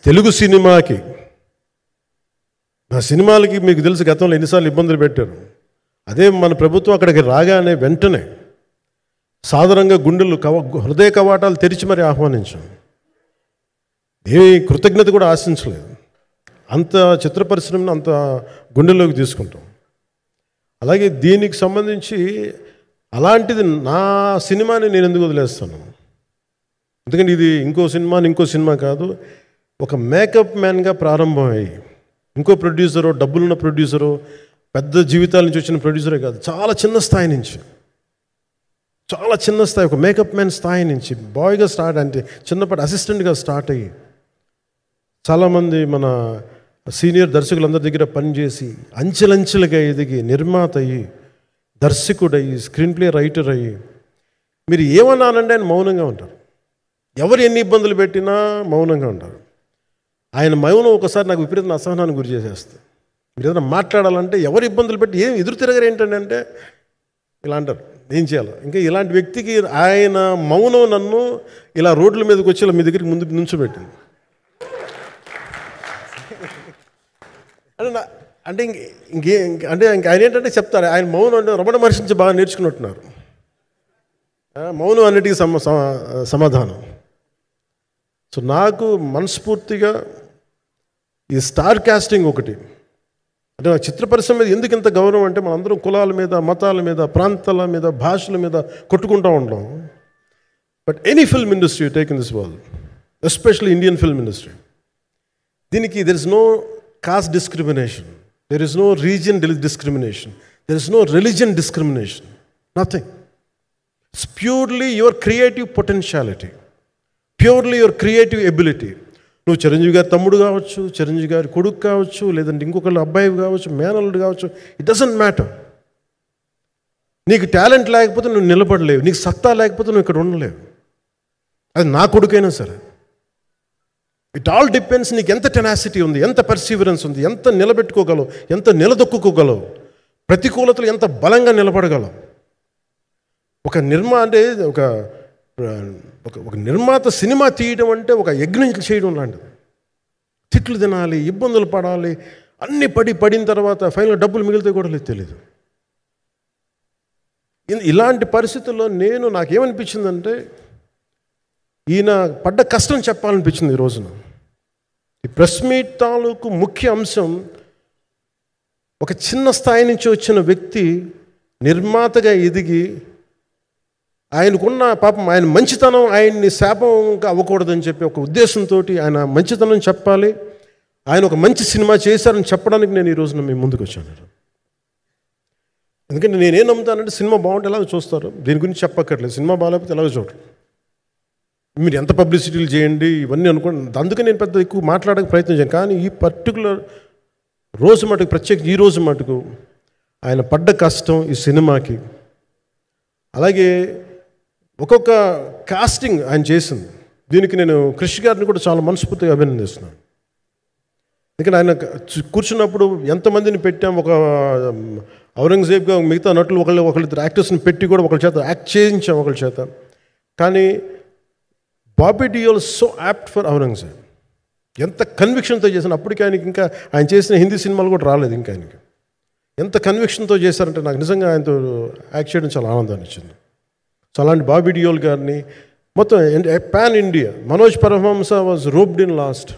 తెలుగు సినిమాకి, నా సినిమాలకి మీకు తెలుసు గతంలో ఎన్నిసార్లు ఇబ్బందులు పెట్టారు. అదే మన ప్రభుత్వం అక్కడికి రాగానే వెంటనే సాధారణంగా గుండెలు హృదయ కవాటాలు తెరిచి మరి ఆహ్వానించాం. ఏమీ కృతజ్ఞత కూడా ఆశించలేదు. అంత చిత్ర పరిశ్రమను అంత గుండెల్లోకి తీసుకుంటాం. అలాగే దీనికి సంబంధించి అలాంటిది నా సినిమాని నేను ఎందుకు వదిలేస్తాను? ఎందుకంటే ఇది ఇంకో సినిమా కాదు. ఒక మేకప్ మ్యాన్గా ప్రారంభమయ్యి ఇంకో ప్రొడ్యూసరు, డబ్బులున్న ప్రొడ్యూసరు, పెద్ద జీవితాల నుంచి వచ్చిన ప్రొడ్యూసరే కాదు, చాలా చిన్న స్థాయి నుంచి, చాలా చిన్న స్థాయి, ఒక మేకప్ మ్యాన్ స్థాయి నుంచి బాయ్గా స్టార్ట్, అంటే చిన్నపాటి అసిస్టెంట్గా స్టార్ట్ అయ్యి చాలామంది మన సీనియర్ దర్శకులందరి దగ్గర పనిచేసి అంచెలంచెలుగా ఎదిగి నిర్మాత అయ్యి, దర్శకుడయ్యి, స్క్రీన్ ప్లే రైటర్ అయ్యి, మీరు ఏమన్నానంటే ఆయన మౌనంగా ఉంటారు. ఎవరు ఎన్ని ఇబ్బందులు పెట్టినా మౌనంగా ఉంటారు. ఆయన మౌనం ఒకసారి నాకు విపరీత అసహనానికి గురి చేసేస్తుంది. మీరు ఏదైనా మాట్లాడాలంటే ఎవరు ఇబ్బందులు పెట్టి ఏం ఎదురు తిరగరు ఏంటంటే ఇలా అంటారు, ఏం చేయాలి. ఇంకా ఇలాంటి వ్యక్తికి ఆయన మౌనం నన్ను ఇలా రోడ్ల మీదకి వచ్చి ఇలా మీ దగ్గరికి ముందు నుంచోబెట్టింది. అంటే ఆయన ఏంటంటే చెప్తారు, ఆయన మౌనం అంటే రమణ మహర్షి నుంచి బాగా నేర్చుకున్నట్టున్నారు. మౌనం అన్నిటికీ సమాధానం. సో నాకు మనస్ఫూర్తిగా ఈ స్టార్ కాస్టింగ్ ఒకటి, అంటే నా చిత్ర పరిశ్రమ మీద ఎందుకు ఇంత గౌరవం అంటే మనందరం కులాల మీద, మతాల మీద, ప్రాంతాల మీద, భాషల మీద కొట్టుకుంటూ ఉంటాం. But any film industry take in this world, especially Indian film industry, దీనికి there is no caste discrimination, there is no region discrimination, there is no religion discrimination, nothing. It's purely your creative potentiality, purely your creative ability. నువ్వు చిరంజీవి గారి తమ్ముడు కావచ్చు, చిరంజీవి గారి కొడుకు కావచ్చు, లేదంటే ఇంకొకళ్ళు అబ్బాయి కావచ్చు, మేనల్లుడు కావచ్చు, ఇట్ డజంట్ మ్యాటర్. నీకు టాలెంట్ లేకపోతే నువ్వు నిలబడలేవు, నీకు సత్తా లేకపోతే నువ్వు ఇక్కడ ఉండలేవు. అది నా కొడుకైనా సరే. ఇట్ ఆల్ డిపెండ్స్ నీకు ఎంత టెనాసిటీ ఉంది, ఎంత పర్సీవరెన్స్ ఉంది, ఎంత నిలబెట్టుకోగలవు, ఎంత నిలదొక్కుకోగలవు, ప్రతికూలతలు ఎంత బలంగా నిలబడగలవు. ఒక నిర్మాత సినిమా తీయడం అంటే ఒక యజ్ఞం చేయడం లాంటిది. తిట్లు తినాలి, ఇబ్బందులు పడాలి, అన్నీ పడిన తర్వాత ఫైనల్గా డబ్బులు మిగిలితే కూడా తెలియదు. ఇలాంటి పరిస్థితుల్లో నాకేమనిపించిందంటే ఈయన పడ్డ కష్టం చెప్పాలనిపించింది ఈ రోజున. ఈ ప్రెస్ మీట్ తాలూకు ముఖ్య అంశం, ఒక చిన్న స్థాయి నుంచి వచ్చిన వ్యక్తి నిర్మాతగా ఎదిగి ఆయనకున్న పాపం, ఆయన మంచితనం ఆయన్ని శాపంగా అవ్వకూడదని చెప్పి ఒక ఉద్దేశంతో ఆయన మంచితనం చెప్పాలి, ఆయన ఒక మంచి సినిమా చేశారని చెప్పడానికి నేను ఈ రోజున మీ ముందుకు వచ్చాను. ఎందుకంటే నేనేం నమ్ముతానంటే సినిమా బాగుంటే ఎలాగో చూస్తారు, దీని గురించి చెప్పక్కర్లేదు. సినిమా బాగాలేకపోతే ఎలాగో చూడరు, మీరు ఎంత పబ్లిసిటీలు చేయండి ఇవన్నీ అనుకోండి. అందుకే నేను పెద్ద ఎక్కువ మాట్లాడడానికి ప్రయత్నం చేయను. కానీ ఈ పర్టికులర్ రోజు మటుకు, ప్రత్యేకించి ఈ రోజు మటుకు ఆయన పడ్డ కష్టం ఈ సినిమాకి, అలాగే ఒక్కొక్క కాస్టింగ్ ఆయన చేసింది, దీనికి నేను కృషి గారిని కూడా చాలా మనస్ఫూర్తిగా అభినందిస్తున్నాను. ఎందుకంటే ఆయన కూర్చున్నప్పుడు ఎంతమందిని పెట్టాం, ఒక ఔరంగజేబ్గా మిగతా నటులు ఒకళ్ళిద్దరు యాక్టర్స్ని పెట్టి కూడా ఒకళ్ళ చేత యాక్ట్ చేయించాం ఒకళ్ళ చేత. కానీ Bobby Deol so apt for Aurangzeb, ఎంత కన్విక్షన్తో చేశాను. అప్పటికి ఆయనకి ఇంకా ఆయన చేసిన హిందీ సినిమాలు కూడా రాలేదు ఇంకా ఆయనకి. ఎంత కన్విక్షన్తో చేశారంటే నాకు నిజంగా ఆయనతో యాక్ట్ చేయడం చాలా ఆనందాన్ని ఇచ్చింది. సో అలాంటి బాబీ డియోల్ గారిని మొత్తం pan India, Manoj Paramahamsa was roped in last.